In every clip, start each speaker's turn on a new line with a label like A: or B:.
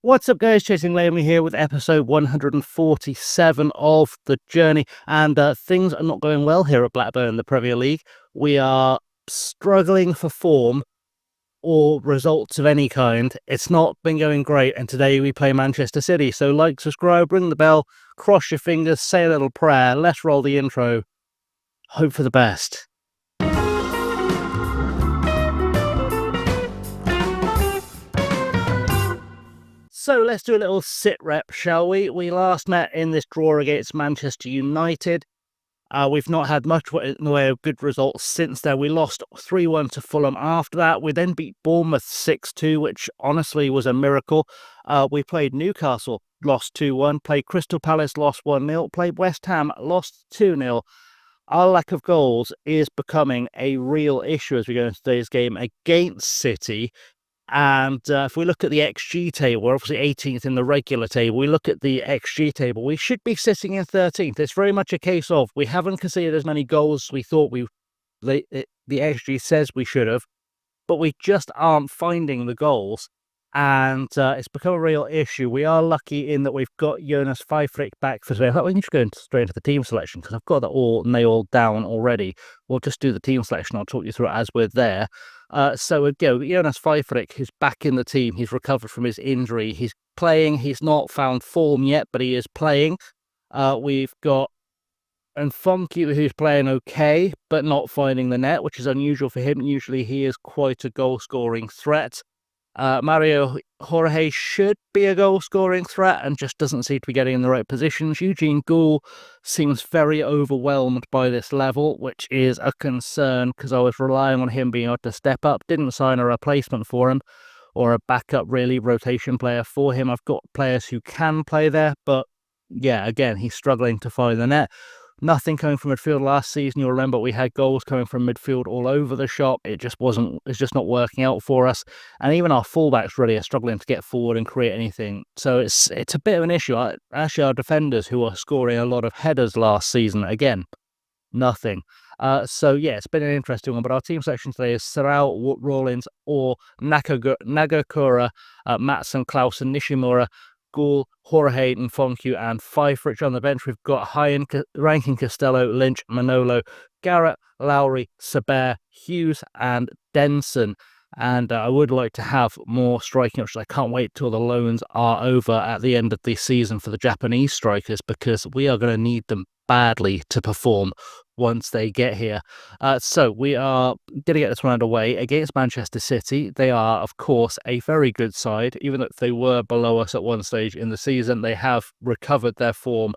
A: What's up, guys? Chasing Lamey here with episode 147 of The Journey. And things are not going well here at Blackburn in the Premier League. We are struggling for form or results of any kind. It's not been going great. And today we play Manchester City. So like, subscribe, ring the bell, cross your fingers, say a little prayer. Let's roll the intro. Hope for the best. So let's do a little sit rep, shall we? We last met in this draw against Manchester United. We've not had much in the way of good results since then. We lost 3-1 to Fulham after that. We then beat Bournemouth 6-2, which honestly was a miracle. We played Newcastle, lost 2-1. Played Crystal Palace, lost 1-0. Played West Ham, lost 2-0. Our lack of goals is becoming a real issue as we go into today's game against City. And if we look at the XG table, we're obviously 18th in the regular table. We look at the XG table, we should be sitting in 13th. It's very much a case of we haven't conceded as many goals as we thought the XG says we should have, but we just aren't finding the goals. And it's become a real issue. We are lucky in that we've got Jonas Pfeiffer back for today. I thought we can just go straight into the team selection because I've got that all nailed down already. We'll just do the team selection. I'll talk you through it as we're there. So again, Jonas Pfeiffer is back in the team. He's recovered from his injury. He's playing. He's not found form yet, but he is playing. We've got Nfonku, who's playing okay, but not finding the net, which is unusual for him. Usually he is quite a goal-scoring threat. Mario Jorge should be a goal-scoring threat and just doesn't seem to be getting in the right positions. Eugene Gould seems very overwhelmed by this level, which is a concern because I was relying on him being able to step up. Didn't sign a replacement for him or a backup, really, rotation player for him. I've got players who can play there, but yeah, again, he's struggling to find the net. Nothing coming from midfield last season. You'll remember we had goals coming from midfield all over the shop. It's just not working out for us. And even our fullbacks really are struggling to get forward and create anything. So it's a bit of an issue. Actually, our defenders who are scoring a lot of headers last season, again, nothing. So yeah, it's been an interesting one. But our team selection today is Sarau, Rawlins, or Nagakura, Matson, Clausen, Nishimura, Gould, Jorge, Nfonku, and Pfeiffer. On the bench, we've got Rankin, Costello, Lynch, Manolo, Garrett, Lowry, Saber, Hughes, and Denson. And I would like to have more striking options. I can't wait till the loans are over at the end of the season for the Japanese strikers because we are going to need them badly to perform once they get here. So we are going to get this one underway against Manchester City. They are, of course, a very good side. Even if they were below us at one stage in the season, they have recovered their form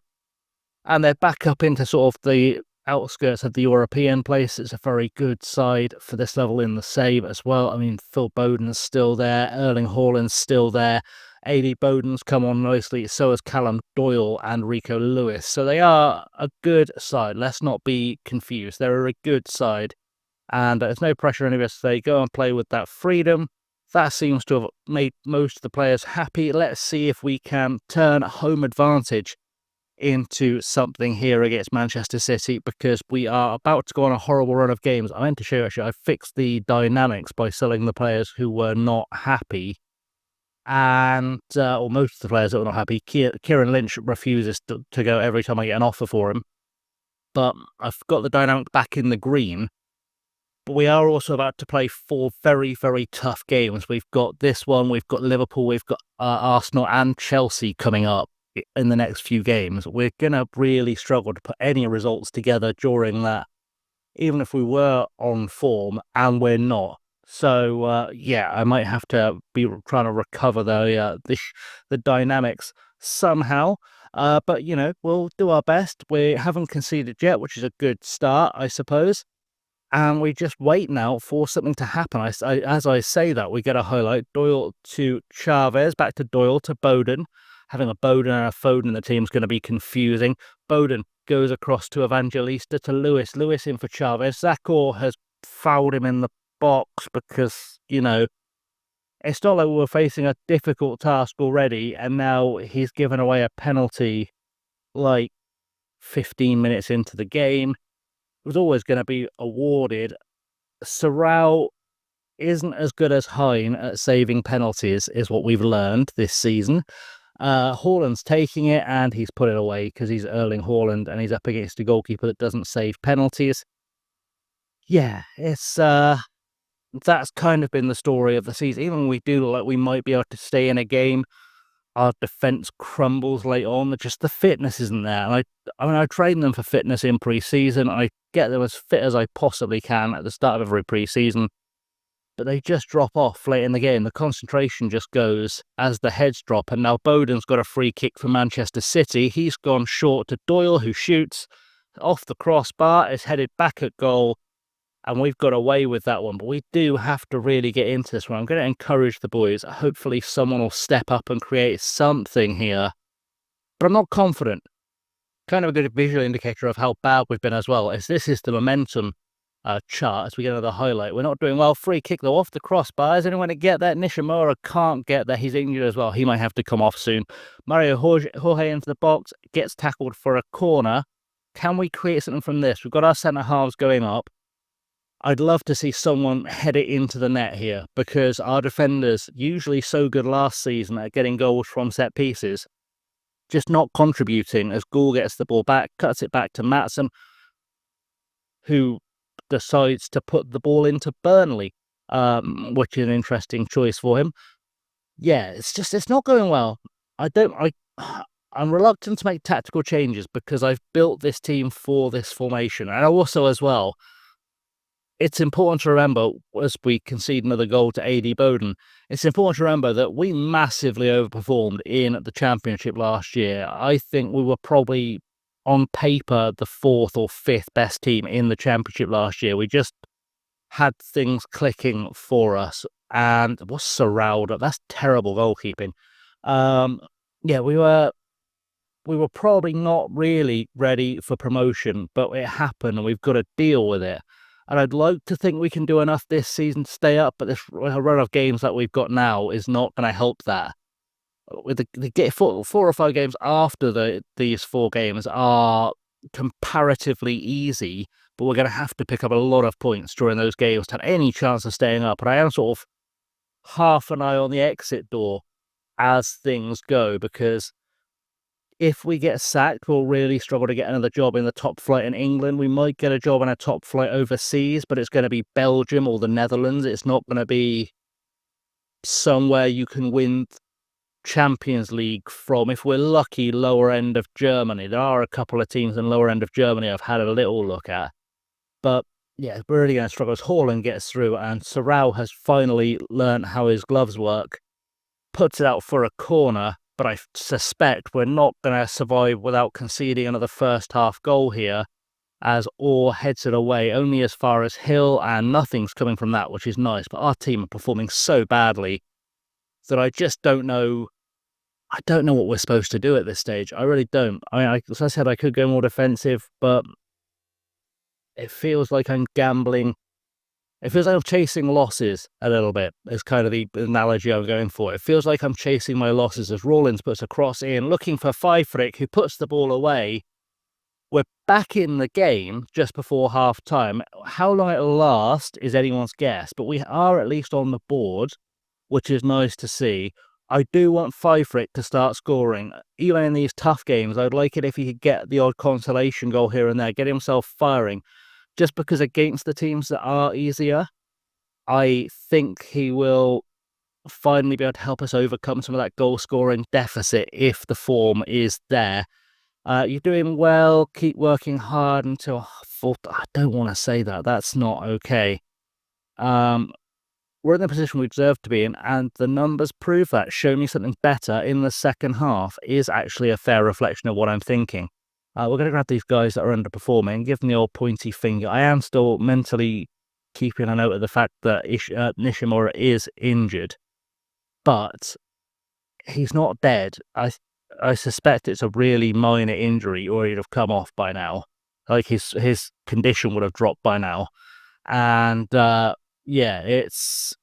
A: and they're back up into sort of the outskirts of the European place. It's a very good side for this level in the save as well. I mean, Phil Bowden's still there, Erling Haaland's still there, AD Bowden's come on nicely, so has Callum Doyle and Rico Lewis. So they are a good side. Let's not be confused. They're a good side, and there's no pressure on any of us. They go and play with that freedom. That seems to have made most of the players happy. Let's see if we can turn home advantage into something here against Manchester City because we are about to go on a horrible run of games. I meant to show you, actually, I fixed the dynamics by selling the players who were not happy. And, or most of the players that were not happy. Kieran Lynch refuses to go every time I get an offer for him. But I've got the dynamic back in the green. But we are also about to play 4 very, very tough games. We've got this one, we've got Liverpool, we've got Arsenal and Chelsea coming up in the next few games. We're going to really struggle to put any results together during that, even if we were on form, and we're not. So, yeah, I might have to be trying to recover the dynamics somehow. But, you know, we'll do our best. We haven't conceded yet, which is a good start, I suppose. And we just wait now for something to happen. As I say that, we get a highlight. Doyle to Chavez, back to Doyle to Bowden. Having a Bowden and a Foden in the team is going to be confusing. Bowden goes across to Evangelista to Lewis. Lewis in for Chavez. Zakor has fouled him in the box because, you know, it's not like we're facing a difficult task already, and now he's given away a penalty like 15 minutes into the game. It was always going to be awarded. Sarau isn't as good as Hine at saving penalties, is what we've learned this season. Haaland's taking it and he's put it away because he's Erling Haaland and he's up against a goalkeeper that doesn't save penalties. Yeah, it's that's kind of been the story of the season. Even when we do look like we might be able to stay in a game, our defense crumbles late on. Just the fitness isn't there. And I train them for fitness in pre-season. I get them as fit as I possibly can at the start of every pre-season, but they just drop off late in the game. The concentration just goes as the heads drop. And now Bowden's got a free kick for Manchester City. He's gone short to Doyle, who shoots off the crossbar. Is headed back at goal. And we've got away with that one. But we do have to really get into this one. I'm going to encourage the boys. Hopefully someone will step up and create something here. But I'm not confident. Kind of a good visual indicator of how bad we've been as well. As this is the momentum chart as we get another highlight. We're not doing well. Free kick though off the crossbar. Is anyone to get that? Nishimura can't get that. He's injured as well. He might have to come off soon. Mario Jorge into the box. Gets tackled for a corner. Can we create something from this? We've got our centre halves going up. I'd love to see someone head it into the net here because our defenders, usually so good last season at getting goals from set pieces, just not contributing as Gould gets the ball back, cuts it back to Maatsen, who decides to put the ball into Burnley, which is an interesting choice for him. Yeah, it's not going well. I'm reluctant to make tactical changes because I've built this team for this formation. And also as well, it's important to remember, as we concede another goal to AD Bowden, it's important to remember that we massively overperformed in the Championship last year. I think we were probably, on paper, the 4th or 5th best team in the Championship last year. We just had things clicking for us. And what's Serralda? That's terrible goalkeeping. Yeah, we were probably not really ready for promotion, but it happened and we've got to deal with it. And I'd like to think we can do enough this season to stay up, but this run of games that we've got now is not going to help that. With the 4 or 5 games after these 4 games are comparatively easy, but we're going to have to pick up a lot of points during those games to have any chance of staying up. And I am sort of half an eye on the exit door as things go, because if we get sacked, we'll really struggle to get another job in the top flight in England. We might get a job in a top flight overseas, but it's going to be Belgium or the Netherlands. It's not going to be somewhere you can win Champions League from. If we're lucky, lower end of Germany. There are a couple of teams in lower end of Germany I've had a little look at. But yeah, we're really going to struggle as Haaland gets through, and Serrao has finally learned how his gloves work. Puts it out for a corner, but I suspect we're not going to survive without conceding another first half goal here, as Orr heads it away only as far as Hill, and nothing's coming from that, which is nice. But our team are performing so badly that I just don't know. I don't know what we're supposed to do at this stage. I really don't. As I said, I could go more defensive, but it feels like I'm gambling. It feels like I'm chasing losses a little bit, is kind of the analogy I'm going for. It feels like I'm chasing my losses as Rawlins puts a cross in, looking for Pfeifferich, who puts the ball away. We're back in the game just before half-time. How long it'll last is anyone's guess, but we are at least on the board, which is nice to see. I do want Pfeifferich to start scoring. Even in these tough games, I'd like it if he could get the odd consolation goal here and there, get himself firing. Just because against the teams that are easier, I think he will finally be able to help us overcome some of that goal-scoring deficit if the form is there. You're doing well. Keep working hard until... I don't want to say that. That's not okay. We're in the position we deserve to be in, and the numbers prove that. Show me something better in the second half is actually a fair reflection of what I'm thinking. We're going to grab these guys that are underperforming, give them the old pointy finger. I am still mentally keeping a note of the fact that Nishimura is injured, but he's not dead. I suspect it's a really minor injury, or he'd have come off by now. Like his condition would have dropped by now, and yeah, it's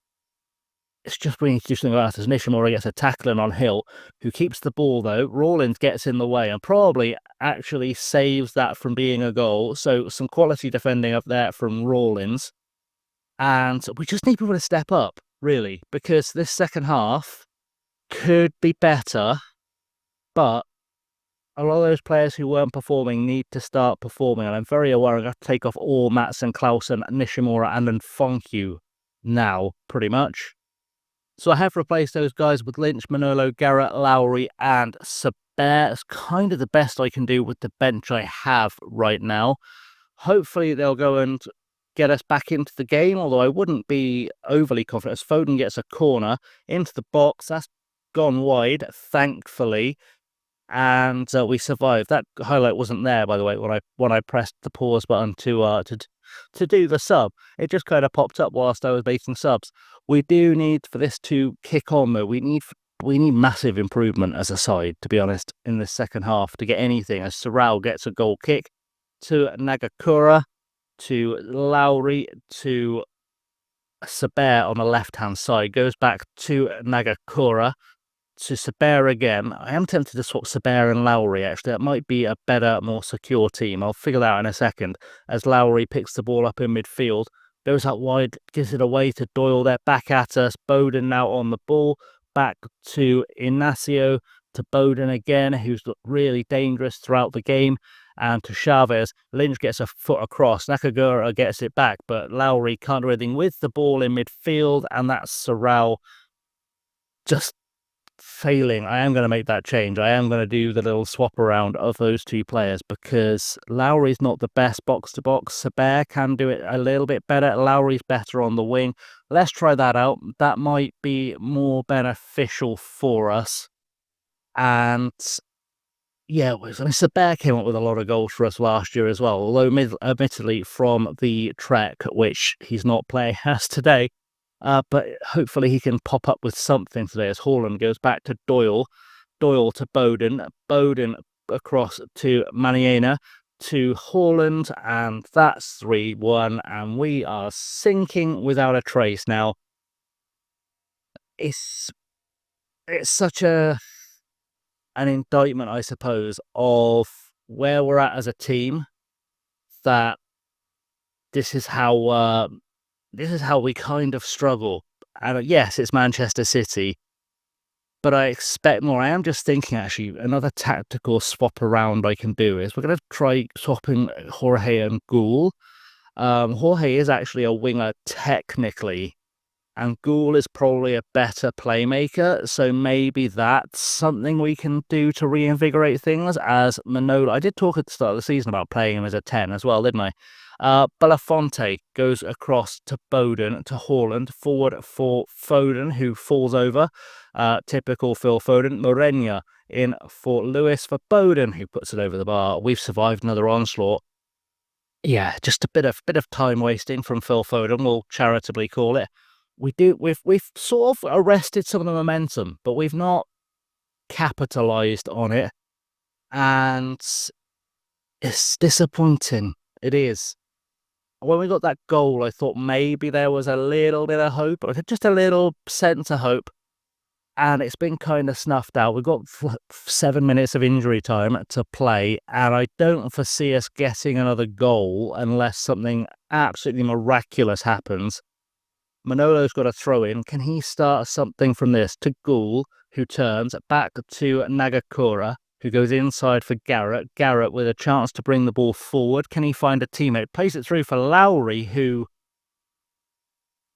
A: just we need to do something about it. As Nishimura gets a tackling on Hill, who keeps the ball though. Rawlins gets in the way and probably actually saves that from being a goal. So some quality defending up there from Rawlins. And we just need people to step up, really, because this second half could be better, but a lot of those players who weren't performing need to start performing. And I'm very aware I'm going to take off all Maatsen, Clausen, Nishimura, and Nfonku now, pretty much. So I have replaced those guys with Lynch, Manolo, Garrett, Lowry, and Saber. It's kind of the best I can do with the bench I have right now. Hopefully they'll go and get us back into the game, although I wouldn't be overly confident. As Foden gets a corner into the box, that's gone wide, thankfully, and we survived. That highlight wasn't there, by the way, when I pressed the pause button to do the sub. It just kind of popped up whilst I was making subs. We do need for this to kick on, though. We need massive improvement as a side, to be honest, in the second half to get anything. As Sorrell gets a goal kick to Nagakura, to Lowry, to Saber on the left-hand side, goes back to Nagakura, to Saber again. I am tempted to swap Saber and Lowry, actually. That might be a better, more secure team. I'll figure that out in a second. As Lowry picks the ball up in midfield, goes out wide, gives it away to Doyle. They're back at us. Bowden now on the ball. Back to Inacio, to Bowden again, who's looked really dangerous throughout the game. And to Chavez. Lynch gets a foot across. Nakagura gets it back, but Lowry can't do anything with the ball in midfield, and that's Sorrell just failing. I am going to make that change. I am going to do the little swap around of those two players because Lowry's not the best box-to-box. Saber can do it a little bit better. Lowry's better on the wing. Let's try that out. That might be more beneficial for us. And yeah, I mean, Saber came up with a lot of goals for us last year as well, although admittedly from the Trek, which he's not playing as today. But hopefully he can pop up with something today as Haaland goes back to Doyle. Doyle to Bowden. Bowden across to Maniena to Haaland, and that's 3-1, and we are sinking without a trace now. It's such an indictment, I suppose, of where we're at as a team, that this is how we kind of struggle. And yes, it's Manchester City, but I expect more. I am just thinking, actually, another tactical swap around I can do is we're going to try swapping Jorge and Ghoul. Jorge is actually a winger technically, and Ghoul is probably a better playmaker, so maybe that's something we can do to reinvigorate things. As Manolo, I did talk at the start of the season about playing him as a 10 as well, didn't I? Belafonte goes across to Bowden, to Haaland, forward for Foden, who falls over. Typical Phil Foden. Morena in for Lewis, for Bowden, who puts it over the bar. We've survived another onslaught. Yeah, just a bit of time wasting from Phil Foden, we'll charitably call it. We've sort of arrested some of the momentum, but we've not capitalized on it, and it's disappointing. It is. When we got that goal, I thought maybe there was a little bit of hope, or just a little sense of hope, and it's been kind of snuffed out. We've got 7 minutes of injury time to play, and I don't foresee us getting another goal unless something absolutely miraculous happens. Manolo's got a throw in. Can he start something from this? To Ghoul, who turns back to Nagakura, who goes inside for Garrett. Garrett with a chance to bring the ball forward. Can he find a teammate? Plays it through for Lowry, who...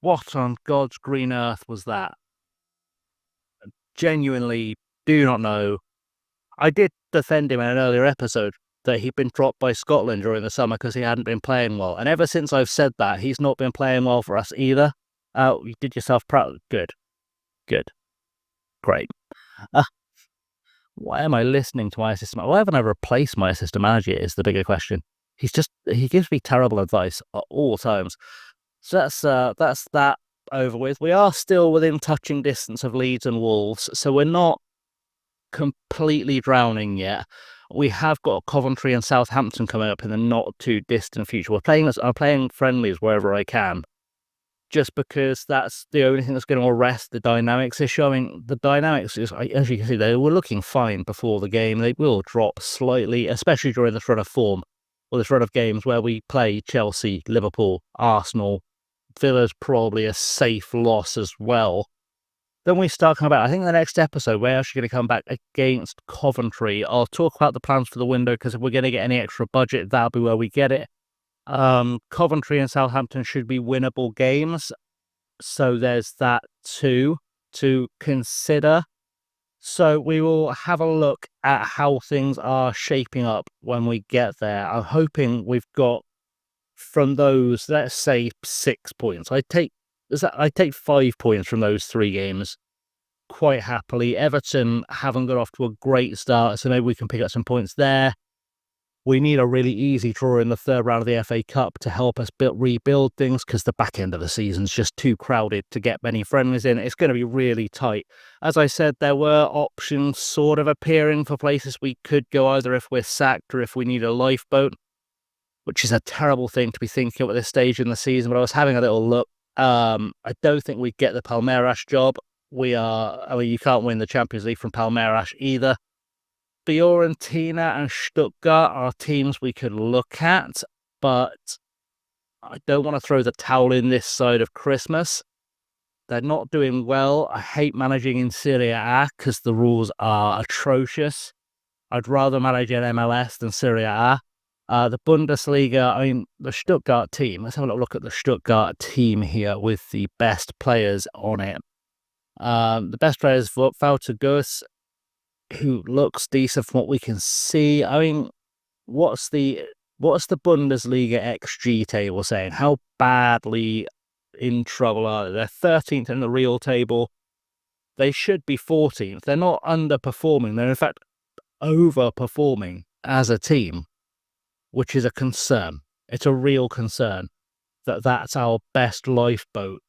A: What on God's green earth was that? Genuinely do not know. I did defend him in an earlier episode that he'd been dropped by Scotland during the summer because he hadn't been playing well. And ever since I've said that, he's not been playing well for us either. You did yourself proud. Good. Great. Why am I listening to my assistant? Why haven't I replaced my assistant manager is the bigger question. He gives me terrible advice at all times. So that's that over with. We are still within touching distance of Leeds and Wolves, so we're not completely drowning yet. We have got Coventry and Southampton coming up in the not too distant future. I'm playing friendlies wherever I can, just because that's the only thing that's going to arrest the dynamics issue. I mean, the dynamics is, as you can see, they were looking fine before the game. They will drop slightly, especially during this run of form, or this run of games where we play Chelsea, Liverpool, Arsenal, Villa's probably a safe loss as well. Then we start coming back. I think the next episode, we're actually going to come back against Coventry. I'll talk about the plans for the window, because if we're going to get any extra budget, that'll be where we get it. Coventry and Southampton should be winnable games. So there's that too to consider. So we will have a look at how things are shaping up when we get there. I'm hoping we've got, from those, let's say 6 points. I take 5 points from those 3 games quite happily. Everton haven't got off to a great start, so maybe we can pick up some points there. We need a really easy draw in the 3rd round of the FA Cup to help us rebuild things, because the back end of the season's just too crowded to get many friendlies in. It's going to be really tight. As I said, there were options sort of appearing for places we could go, either if we're sacked or if we need a lifeboat, which is a terrible thing to be thinking at this stage in the season, but I was having a little look. I don't think we'd get the Palmeiras job. You can't win the Champions League from Palmeiras either. Fiorentina and Stuttgart are teams we could look at, but I don't want to throw the towel in this side of Christmas. They're not doing well. I hate managing in Serie A because the rules are atrocious. I'd rather manage in MLS than Serie A. The Bundesliga, the Stuttgart team, let's have a little look at the Stuttgart team here with the best players on it. The best player is Wouter Gus, who looks decent from what we can see. What's the Bundesliga XG table saying? How badly in trouble are they? They're 13th in the real table. They should be 14th. They're not underperforming. They're in fact overperforming as a team, which is a concern. It's a real concern that that's our best lifeboat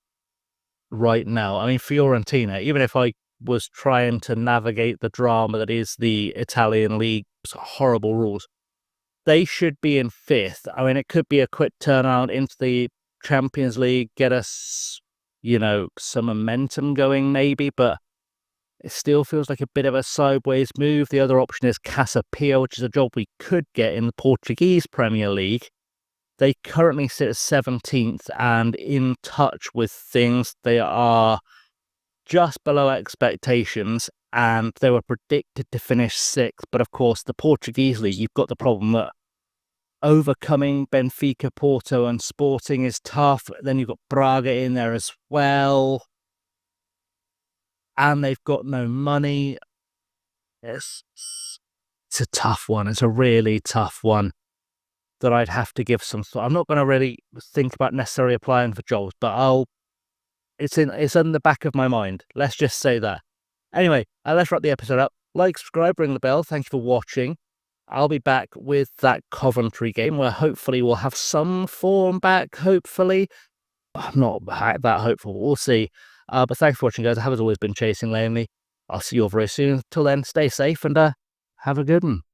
A: right now. Fiorentina, even if I was trying to navigate the drama that is the Italian league's horrible rules, they should be in 5th. It could be a quick turnaround into the Champions League, get us, some momentum going maybe, but it still feels like a bit of a sideways move. The other option is Casapia, which is a job we could get in the Portuguese Premier League. They currently sit at 17th and in touch with things. They are just below expectations, and they were predicted to finish 6th. But of course, the Portuguese league, you've got the problem that overcoming Benfica, Porto and Sporting is tough. Then you've got Braga in there as well, and they've got no money. It's a tough one. It's a really tough one that I'd have to give some thought. I'm not going to really think about necessarily applying for jobs, but it's in the back of my mind. Let's just say that. Anyway, let's wrap the episode up. Like, subscribe, ring the bell. Thank you for watching. I'll be back with that Coventry game where hopefully we'll have some form back, hopefully. I'm not that hopeful. We'll see. But thanks for watching, guys. I have, as always, been chasing lonely. I'll see you all very soon. Till then, stay safe and have a good one.